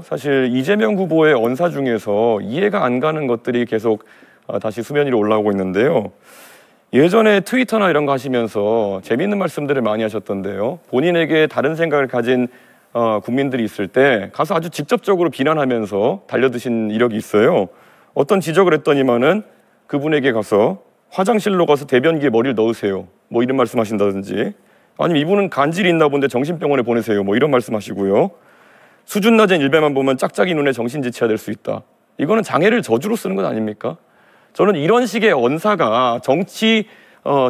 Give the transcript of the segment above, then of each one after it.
사실 이재명 후보의 언사 중에서 이해가 안 가는 것들이 계속 다시 수면 위로 올라오고 있는데요. 예전에 트위터나 이런 거 하시면서 재미있는 말씀들을 많이 하셨던데요. 본인에게 다른 생각을 가진 국민들이 있을 때 가서 아주 직접적으로 비난하면서 달려드신 이력이 있어요. 어떤 지적을 했더니만은 그분에게 가서 화장실로 가서 대변기에 머리를 넣으세요. 뭐 이런 말씀하신다든지, 아니면 이분은 간질이 있나 본데 정신병원에 보내세요. 뭐 이런 말씀하시고요. 수준 낮은 일배만 보면 짝짝이 눈에 정신지체가 될 수 있다. 이거는 장애를 저주로 쓰는 것 아닙니까? 저는 이런 식의 언사가 정치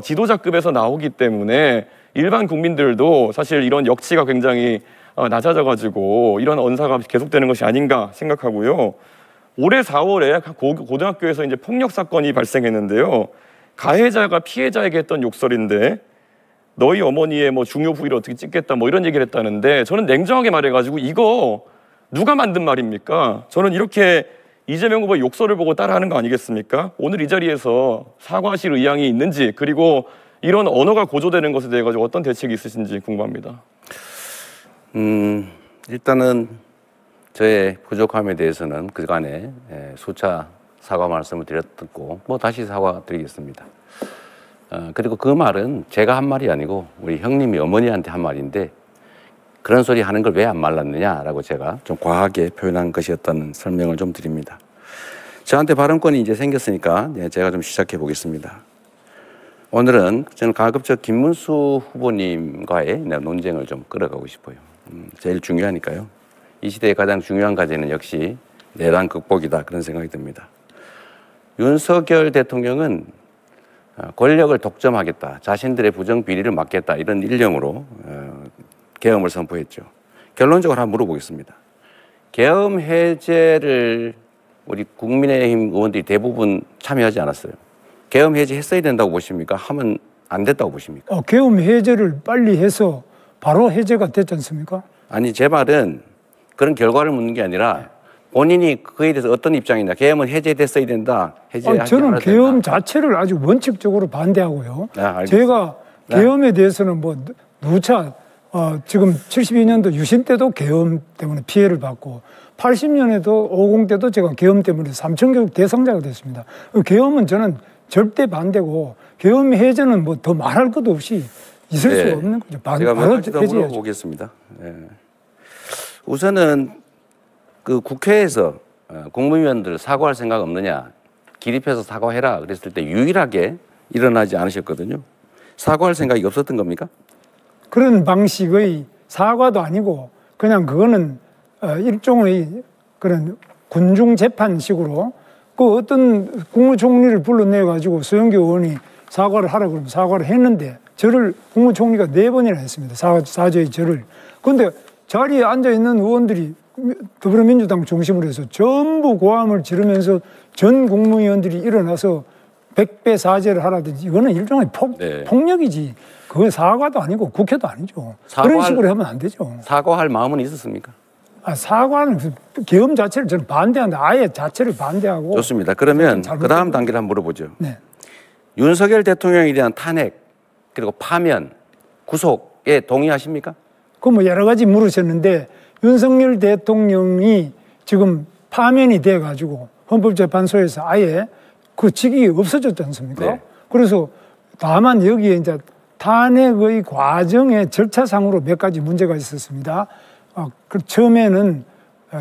지도자급에서 나오기 때문에 일반 국민들도 사실 이런 역치가 굉장히 낮아져가지고 이런 언사가 계속되는 것이 아닌가 생각하고요. 올해 4월에 고등학교에서 이제 폭력 사건이 발생했는데요. 가해자가 피해자에게 했던 욕설인데, 너희 어머니의 뭐 중요 부위를 어떻게 찍겠다 뭐 이런 얘기를 했다는데, 저는 냉정하게 말해가지고 이거 누가 만든 말입니까? 저는 이렇게 이재명 후보의 욕설을 보고 따라하는 거 아니겠습니까? 오늘 이 자리에서 사과하실 의향이 있는지, 그리고 이런 언어가 고조되는 것에 대해 가지고 어떤 대책이 있으신지 궁금합니다. 일단은 저의 부족함에 대해서는 그간에 수차 사과 말씀을 드렸고 뭐 다시 사과드리겠습니다. 그리고 그 말은 제가 한 말이 아니고 우리 형님이 어머니한테 한 말인데, 그런 소리 하는 걸 왜 안 말랐느냐라고 제가 좀 과하게 표현한 것이었다는 설명을 좀 드립니다. 저한테 발언권이 이제 생겼으니까 제가 좀 시작해 보겠습니다. 오늘은 저는 가급적 김문수 후보님과의 논쟁을 좀 끌어가고 싶어요. 제일 중요하니까요. 이 시대의 가장 중요한 과제는 역시 내란 극복이다, 그런 생각이 듭니다. 윤석열 대통령은 권력을 독점하겠다, 자신들의 부정비리를 막겠다, 이런 일념으로 계엄을 선포했죠. 결론적으로 한번 물어보겠습니다. 계엄 해제를 우리 국민의힘 의원들이 대부분 참여하지 않았어요. 계엄 해제했어야 된다고 보십니까? 하면 안 됐다고 보십니까? 계엄 해제를 빨리 해서 바로 해제가 됐지 않습니까? 아니, 제 말은 그런 결과를 묻는 게 아니라 본인이 그에 대해서 어떤 입장이냐. 계엄은 해제됐어야 된다. 저는 계엄 자체를 아주 원칙적으로 반대하고요. 네, 제가 계엄에 대해서는 뭐 누차 지금 72년도 유신 때도 계엄 때문에 피해를 받고, 80년에도 50 때도 제가 계엄 때문에 삼천교육 대상자가 됐습니다. 계엄은 저는 절대 반대고, 계엄 해제는 뭐 더 말할 것도 없이 있을 수 없는 거죠. 제가 몇 가지 더 물어보겠습니다. 우선은 그 국회에서 국무위원들 사과할 생각 없느냐, 기립해서 사과해라 그랬을 때 유일하게 일어나지 않으셨거든요. 사과할 생각이 없었던 겁니까? 그런 방식의 사과도 아니고 그냥 그거는 일종의 그런 군중 재판식으로, 그 어떤 국무총리를 불러내가지고 소영교 의원이 사과를 하라 그러면 사과를 했는데, 저를 국무총리가 4번이나 했습니다. 사죄의 절을. 그런데 자리에 앉아있는 의원들이 더불어민주당 중심으로 해서 전부 고함을 지르면서 전 국무위원들이 일어나서 100배 사죄를 하라든지, 이거는 일종의 폭력이지. 그건 사과도 아니고 국회도 아니죠. 그런 식으로 하면 안 되죠. 사과할 마음은 있었습니까? 사과는 계엄 자체를 저는 반대한다. 아예 자체를 반대하고. 좋습니다. 그러면 그 다음 단계를 한번 물어보죠. 네. 윤석열 대통령에 대한 탄핵, 그리고 파면, 구속에 동의하십니까? 그 뭐 여러 가지 물으셨는데, 윤석열 대통령이 지금 파면이 돼가지고 헌법재판소에서 아예 그 직이 없어졌지 않습니까? 네. 그래서 다만 여기에 이제 탄핵의 과정의 절차상으로 몇 가지 문제가 있었습니다. 처음에는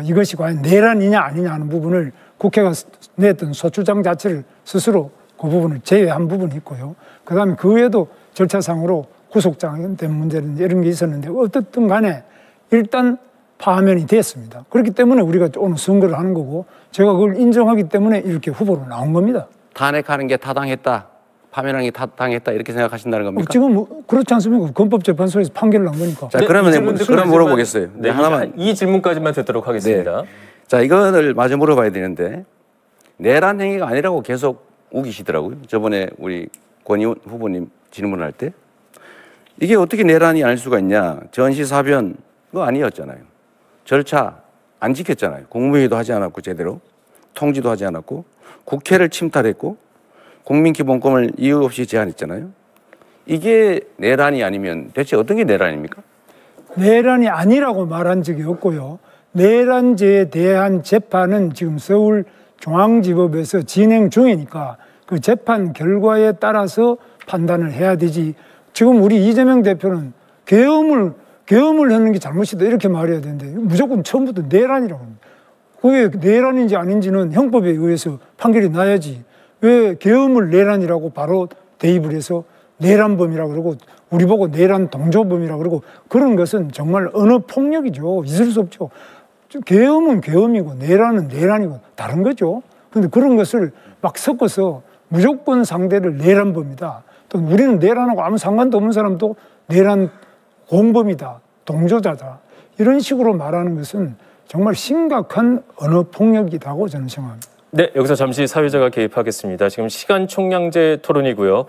이것이 과연 내란이냐 아니냐 하는 부분을 국회가 냈던 소추장 자체를 스스로 그 부분을 제외한 부분이 있고요. 그 다음에 그 외에도 절차상으로 구속된 문제는 이런 게 있었는데, 어떻든 간에 일단 파면이 됐습니다. 그렇기 때문에 우리가 오늘 선거를 하는 거고, 제가 그걸 인정하기 때문에 이렇게 후보로 나온 겁니다. 탄핵하는 게 타당했다, 파면하는 게 타당했다, 이렇게 생각하신다는 겁니까? 지금 그렇지 않습니까? 헌법재판소에서 판결을 난 거니까. 자, 그러면 물어보겠어요. 네, 하나만 이 질문까지만 듣도록 하겠습니다. 네. 자, 이거를 마저 물어봐야 되는데, 내란 행위가 아니라고 계속 우기시더라고요. 저번에 우리 권희원 후보님 질문할 때 이게 어떻게 내란이 아닐 수가 있냐, 전시사변 그거 아니었잖아요. 절차 안 지켰잖아요. 국무회의도 하지 않았고, 제대로 통지도 하지 않았고, 국회를 침탈했고, 국민기본권을 이유 없이 제한했잖아요. 이게 내란이 아니면 대체 어떤 게 내란입니까? 내란이 아니라고 말한 적이 없고요. 내란죄에 대한 재판은 지금 서울중앙지법에서 진행 중이니까 그 재판 결과에 따라서 판단을 해야 되지. 지금 우리 이재명 대표는 계엄을 하는 게 잘못이다 이렇게 말해야 되는데 무조건 처음부터 내란이라고 합니다. 그게 내란인지 아닌지는 형법에 의해서 판결이 나야지. 왜 계엄을 내란이라고 바로 대입을 해서 내란범이라고 그러고 우리 보고 내란 동조범이라고 그러고 그런 것은 정말 언어 폭력이죠. 있을 수 없죠. 계엄은 계엄이고 내란은 내란이고 다른 거죠. 그런데 그런 것을 막 섞어서 무조건 상대를 내란범이다. 또 우리는 내란하고 아무 상관도 없는 사람도 내란 공범이다. 동조자다. 이런 식으로 말하는 것은 정말 심각한 언어 폭력이라고 저는 생각합니다. 네, 여기서 잠시 사회자가 개입하겠습니다. 지금 시간 총량제 토론이고요.